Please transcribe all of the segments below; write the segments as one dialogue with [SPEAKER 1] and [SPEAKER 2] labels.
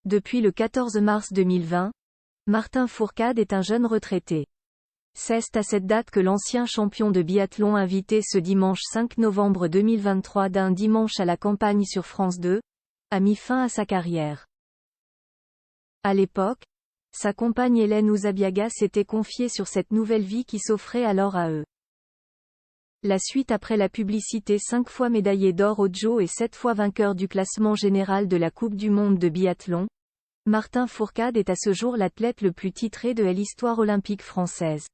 [SPEAKER 1] Depuis le 14 mars 2020, Martin Fourcade est un jeune retraité. C'est à cette date que l'ancien champion de biathlon invité ce dimanche 5 novembre 2023 d'un dimanche à la campagne sur France 2, a mis fin à sa carrière. À l'époque, sa compagne Hélène Ouzabiaga s'était confiée sur cette nouvelle vie qui s'offrait alors à eux. La suite après la publicité 5 fois médaillé d'or au JO et 7 fois vainqueur du classement général de la Coupe du monde de biathlon, Martin Fourcade est à ce jour l'athlète le plus titré de l'histoire olympique française.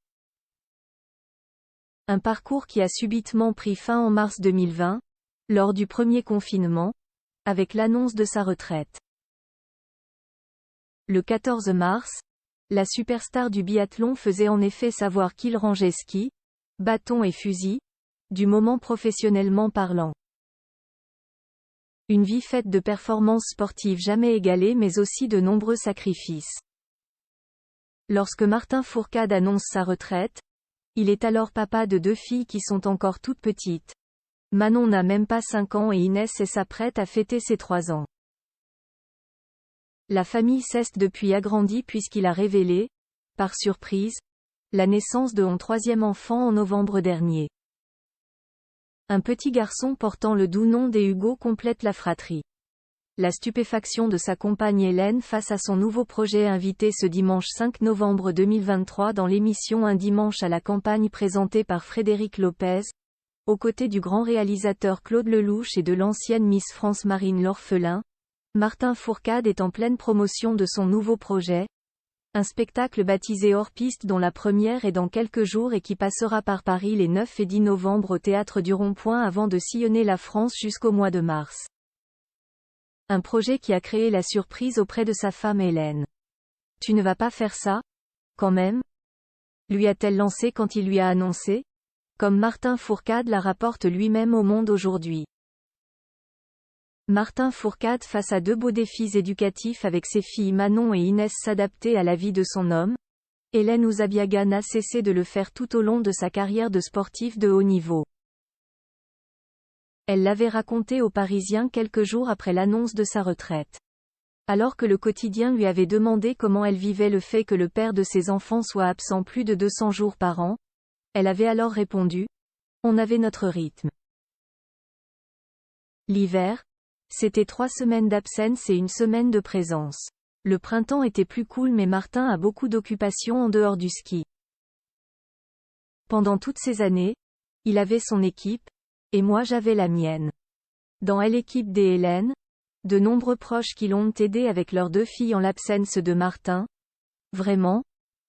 [SPEAKER 1] Un parcours qui a subitement pris fin en mars 2020, lors du premier confinement, avec l'annonce de sa retraite. Le 14 mars, la superstar du biathlon faisait en effet savoir qu'il rangeait ski, bâton et fusil, du moment professionnellement parlant. Une vie faite de performances sportives jamais égalées mais aussi de nombreux sacrifices. Lorsque Martin Fourcade annonce sa retraite, il est alors papa de 2 filles qui sont encore toutes petites. Manon n'a même pas 5 ans et Inès s'apprête à fêter ses 3 ans. La famille s'est depuis agrandie puisqu'il a révélé, par surprise, la naissance de son 3e enfant en novembre dernier. Un petit garçon portant le doux nom d'Hugo complète la fratrie. La stupéfaction de sa compagne Hélène face à son nouveau projet invité ce dimanche 5 novembre 2023 dans l'émission Un dimanche à la campagne présentée par Frédéric Lopez, aux côtés du grand réalisateur Claude Lelouch et de l'ancienne Miss France Marine L'Orphelin, Martin Fourcade est en pleine promotion de son nouveau projet, un spectacle baptisé Hors Piste dont la première est dans quelques jours et qui passera par Paris les 9 et 10 novembre au Théâtre du Rond-Point avant de sillonner la France jusqu'au mois de mars. Un projet qui a créé la surprise auprès de sa femme Hélène. « Tu ne vas pas faire ça, quand même ?» lui a-t-elle lancé quand il lui a annoncé, comme Martin Fourcade la rapporte lui-même au Monde aujourd'hui. Martin Fourcade face à 2 beaux défis éducatifs avec ses filles Manon et Inès s'adapter à la vie de son homme. Hélène Ouzabiaga n'a cessé de le faire tout au long de sa carrière de sportive de haut niveau. Elle l'avait raconté aux Parisiens quelques jours après l'annonce de sa retraite. Alors que le quotidien lui avait demandé comment elle vivait le fait que le père de ses enfants soit absent plus de 200 jours par an, elle avait alors répondu : « On avait notre rythme. » L'hiver, c'était 3 semaines d'absence et 1 semaine de présence. Le printemps était plus cool mais Martin a beaucoup d'occupations en dehors du ski. Pendant toutes ces années, il avait son équipe, et moi j'avais la mienne. Dans l'équipe des Hélène, de nombreux proches qui l'ont aidé avec leurs 2 filles en l'absence de Martin. Vraiment,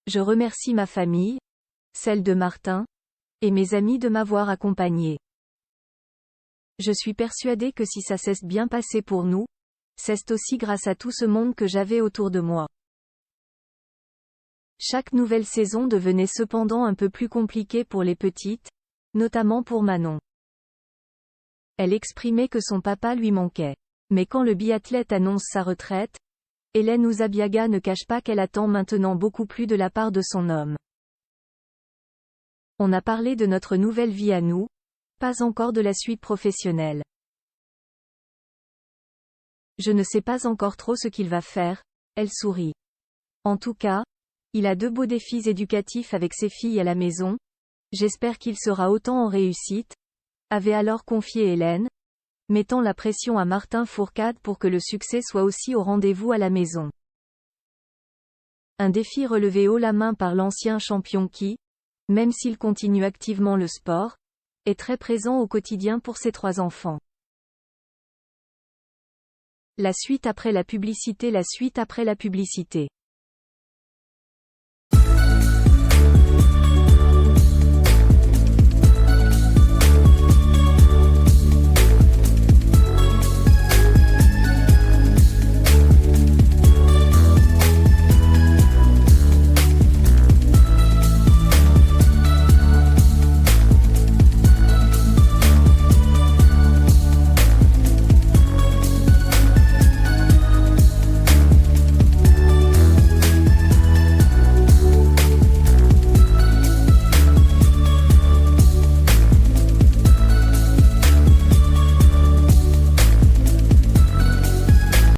[SPEAKER 1] je remercie ma famille, celle de Martin, et mes amis de m'avoir accompagné. Je suis persuadée que si ça s'est bien passé pour nous, c'est aussi grâce à tout ce monde que j'avais autour de moi. Chaque nouvelle saison devenait cependant un peu plus compliquée pour les petites, notamment pour Manon. Elle exprimait que son papa lui manquait. Mais quand le biathlète annonce sa retraite, Hélène Ouzabiaga ne cache pas qu'elle attend maintenant beaucoup plus de la part de son homme. On a parlé de notre nouvelle vie à nous, pas encore de la suite professionnelle. Je ne sais pas encore trop ce qu'il va faire, elle sourit. En tout cas, il a 2 beaux défis éducatifs avec ses filles à la maison, j'espère qu'il sera autant en réussite, avait alors confié Hélène, mettant la pression à Martin Fourcade pour que le succès soit aussi au rendez-vous à la maison. Un défi relevé haut la main par l'ancien champion qui, même s'il continue activement le sport, est très présent au quotidien pour ses 3 enfants. La suite après la publicité.